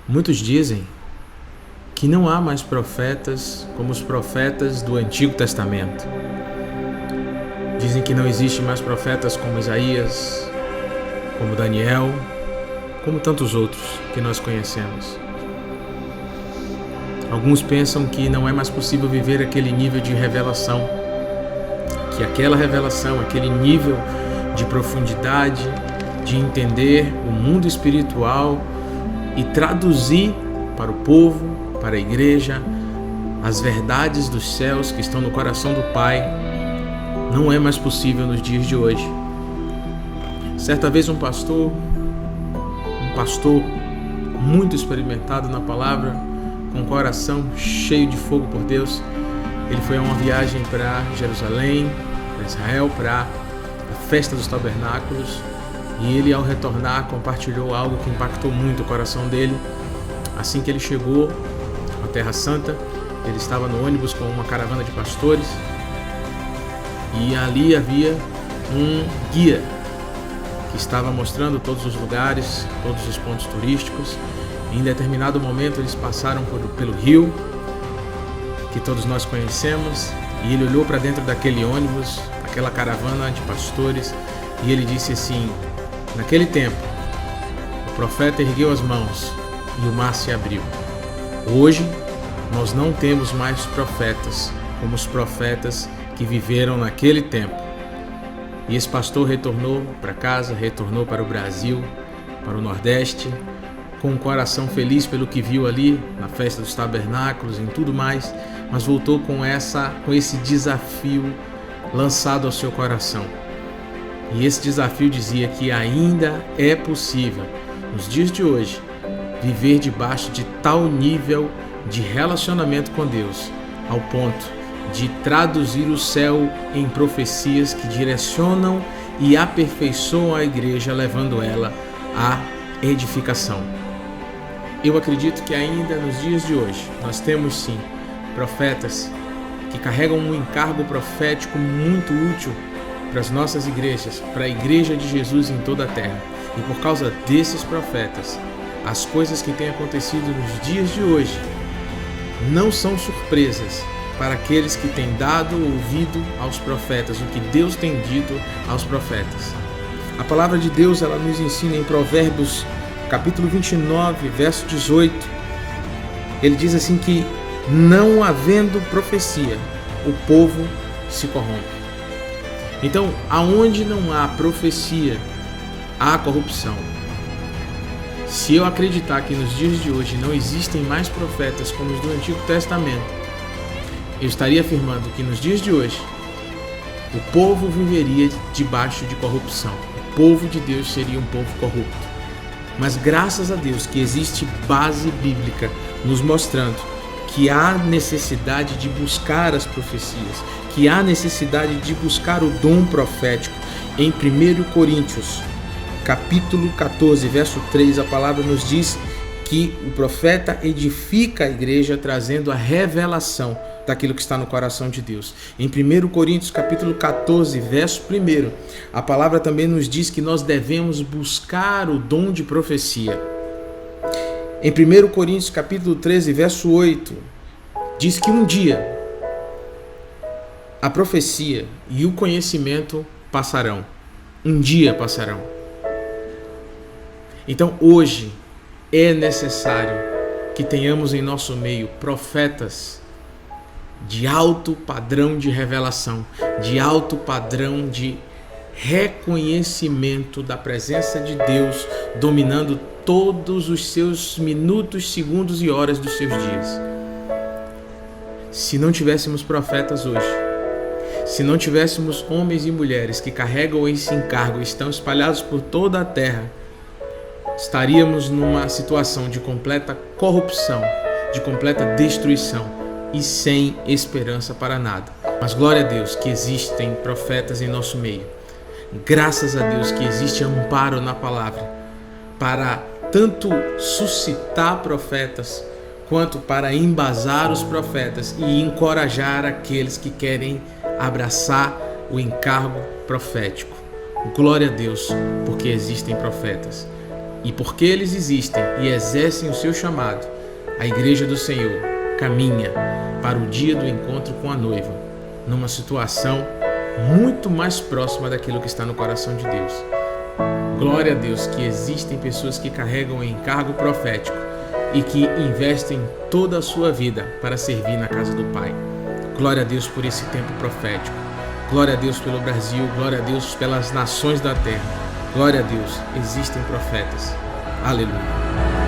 Muitos dizem que não há mais profetas como os profetas do Antigo Testamento. Dizem que não existe mais profetas como Isaías, como Daniel, como tantos outros que nós conhecemos. Alguns pensam que não é mais possível viver aquele nível de revelação, que aquela revelação, aquele nível de profundidade, de entender o mundo espiritual e traduzir para o povo, para a igreja, as verdades dos céus que estão no coração do Pai, não é mais possível nos dias de hoje. Certa vez um pastor muito experimentado na palavra, com o coração cheio de fogo por Deus, ele foi a uma viagem para Jerusalém, para Israel, para a festa dos tabernáculos, e ele, ao retornar, compartilhou algo que impactou muito o coração dele. Assim que ele chegou à Terra Santa, ele estava no ônibus com uma caravana de pastores, e ali havia um guia que estava mostrando todos os lugares, todos os pontos turísticos. Em determinado momento eles passaram pelo rio, que todos nós conhecemos, e ele olhou para dentro daquele ônibus, aquela caravana de pastores, e ele disse assim: naquele tempo, o profeta ergueu as mãos e o mar se abriu. Hoje, nós não temos mais profetas como os profetas que viveram naquele tempo. E esse pastor retornou para casa, retornou para o Brasil, para o Nordeste, com um coração feliz pelo que viu ali na festa dos tabernáculos e em tudo mais, mas voltou com esse desafio lançado ao seu coração. E esse desafio dizia que ainda é possível, nos dias de hoje, viver debaixo de tal nível de relacionamento com Deus, ao ponto de traduzir o céu em profecias que direcionam e aperfeiçoam a igreja, levando ela à edificação. Eu acredito que ainda nos dias de hoje nós temos sim profetas que carregam um encargo profético muito útil para as nossas igrejas, para a igreja de Jesus em toda a terra. E por causa desses profetas, as coisas que têm acontecido nos dias de hoje não são surpresas para aqueles que têm dado ouvido aos profetas, o que Deus tem dito aos profetas. A palavra de Deus, ela nos ensina em Provérbios capítulo 29, verso 18. Ele diz assim que, não havendo profecia, o povo se corrompe. Então, aonde não há profecia, há corrupção. Se eu acreditar que nos dias de hoje não existem mais profetas como os do Antigo Testamento, eu estaria afirmando que nos dias de hoje o povo viveria debaixo de corrupção. O povo de Deus seria um povo corrupto. Mas graças a Deus que existe base bíblica nos mostrando que há necessidade de buscar as profecias, que há necessidade de buscar o dom profético. Em 1 Coríntios, capítulo 14, verso 3, a palavra nos diz que o profeta edifica a igreja trazendo a revelação daquilo que está no coração de Deus. Em 1 Coríntios, capítulo 14, verso 1, a palavra também nos diz que nós devemos buscar o dom de profecia. Em 1 Coríntios, capítulo 13, verso 8, diz que um dia a profecia e o conhecimento passarão. Um dia passarão. Então, hoje, é necessário que tenhamos em nosso meio profetas de alto padrão de revelação, de alto padrão de reconhecimento da presença de Deus, dominando todos os seus minutos, segundos e horas dos seus dias. Se não tivéssemos profetas hoje, se não tivéssemos homens e mulheres que carregam esse encargo e estão espalhados por toda a terra, estaríamos numa situação de completa corrupção, de completa destruição e sem esperança para nada. Mas glória a Deus que existem profetas em nosso meio. Graças a Deus que existe amparo na palavra para tanto suscitar profetas quanto para embasar os profetas e encorajar aqueles que querem abraçar o encargo profético. Glória a Deus porque existem profetas. E porque eles existem e exercem o seu chamado, a Igreja do Senhor caminha para o dia do encontro com a noiva, numa situação muito mais próxima daquilo que está no coração de Deus. Glória a Deus que existem pessoas que carregam o encargo profético e que investem toda a sua vida para servir na casa do Pai. Glória a Deus por esse tempo profético. Glória a Deus pelo Brasil. Glória a Deus pelas nações da terra. Glória a Deus, existem profetas. Aleluia.